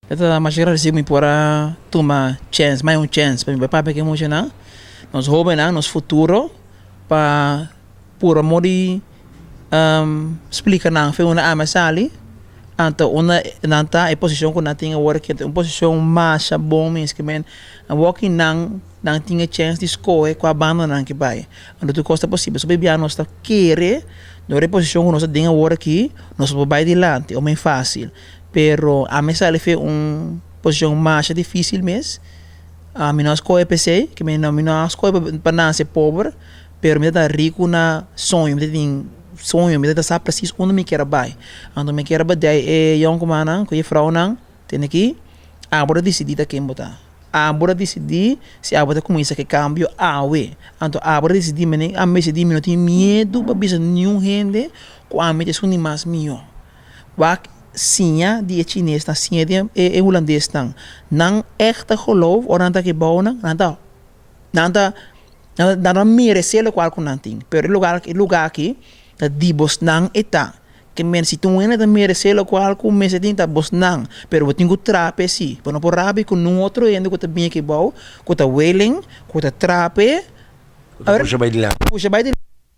Esta mas grande se me pora tomar chance, mais chance para mim para que emocionar. Nós jovens, nos futuro para por amor de explica na foi uma amasali. Anto una nanta e posição que nating work uma posição mais bom mesmo que men a working nang tinha chance de escolher com a banda nang que vai. Ando tu costa possível. So bebia nós tá querer no reposição que nós dinha work aqui, nós vai adiante, é mais fácil. Pero a mesa ele fez posição mais difícil mesmo. A minha escola PC, que minha escola para nascer pobre, pero me dá rico na sonho, me tem sonho, me dá sabe preciso onde me quer vai. Ando me quer vai é young man, que é frau nang, tem aqui, agora decidir quem botar. Agora decidir se agora começa que cambio awe. Ando agora decidir me a me decidir me não tem medo para bisa nenhum gente com a me te suni mais mio. Wak sinha die chinês na sinha die holandês nang echte geloof of nanta que bom nanta merecer o qual com nanting pero lugar aqui da dibos nang eta que men si tu ena da merecer o qual com mese tinta bos nang pero tingo trape si pono por rabi com um outro ende que tá bem que bom com tá wailing com tá trape puxa vai de lá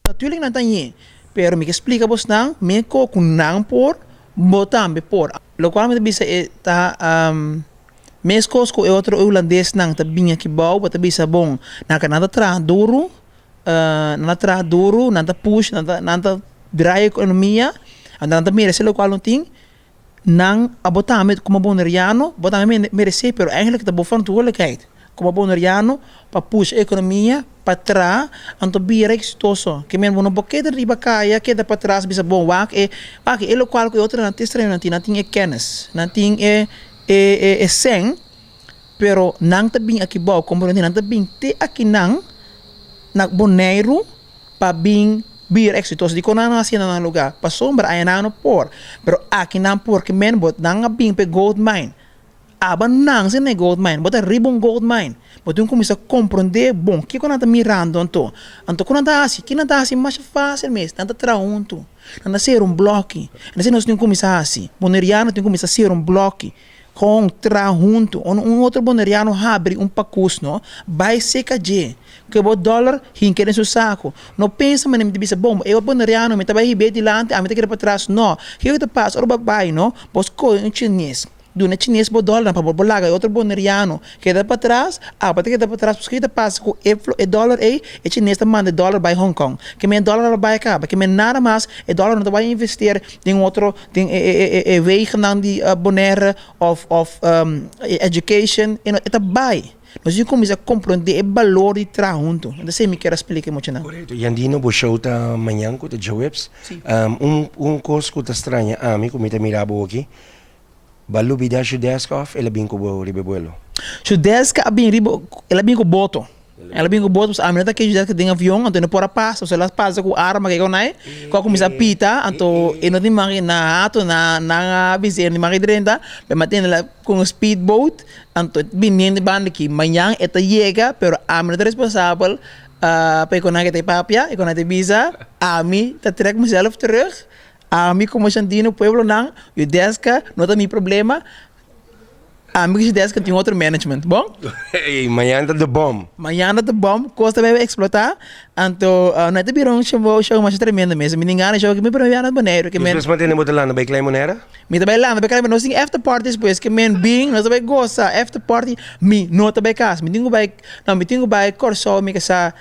natuurlijk nanta nie pero me explica bos nang me com nang por botam por lo qual me bisa ta mescos com outro holandês nang ta binha que bom bota bisa bom na canada tra duro nanta push nanta dry economia nanta merece lo qual não tem nang abotam como boneriano botam merece pero eigenlijk ta bofan verantwoordelijkheid como boneriano para push economia para trás anto bira exitoso que men bono boquete riba caia que da para trás bisa bom wak ele qual que outra nanti estranho nanti é kennis nanti é sen pero nang tabing aqui bom como nang tabing te aqui nang boneiro para bing bir exitoso di kona na siya na lugar pa sombra ay na no por pero aqui nang por que men bot nang bing pe gold mine aban nang sin gold mine bota ribong gold mine botum começa a compreender bom que quando tá mirando anto quando tá assim que não tá assim mais fácil mesmo tanta traunto anda ser bloco nós nós temos que começar assim boneriano tem que começar a ser bloco com junto outro boneriano abre pacus no vai seca de que o dólar hinque em seu saco não pensa mas me diz bom eu boneriano me tá vai ribe de lante a me tá para trás não que eu te passo ou vai no bosco em chinês do na chinês bo dólar para bolaga outro boneriano que dá para trás que dá para trás porque tá passa com e dólar e chinês tá manda dólar by Hong Kong que men dólar vai acaba que men nada mais e dólar não vai investir em outro tem wegen dan die bonaire of education e tá vai nós temos começar a compreender o valor de junto não sei me quer explicar muito não correto e andino bo show ta manhã com ta jowebs coisa que tá estranha a mim como tá mirabo aqui balu bida desk off ela bem com o ribebuelo desk ela bem com boto ela bem com boto a menina que desk tem avião então não pode passar se ela passa com arma que não é com começa a pita então e não tem mais na ato na bizer de mais drenta mas tem ela com speedboat então vindo de banda que manhã esta chega pero a menina responsável para que não que te papia e quando te visa a mim tá trek mezelf terug a mim como Xandino pueblo não o desk não tem problema a mim que desk tem outro management bom e manhã tá de bom custa vai explotar então não te viram show mais tremendo mesmo ninguém show que me para na maneira que men mas mantém muito lá na bem claim monera me também lá na bem claim nós tem after parties depois que men bing nós vai gosta after party me não também casa me tenho vai corso me que sa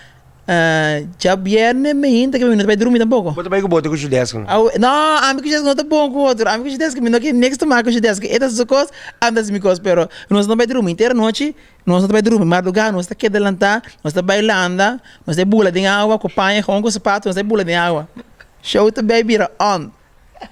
já viene me hinta que me não vai dormir tampouco. Bota vai com boto com o desk. Não, amigo que não tá bom com outro. Amigo que desk me não que next to marco que desk. Estas coisas andas me coisas, pero nós não vai dormir inteira noite. Nós não vai dormir, madrugada nós tá aqui adelantar, nós tá bailando, nós tá bula de água, com panha, com sapato, nós tá bula de água. Show to baby on.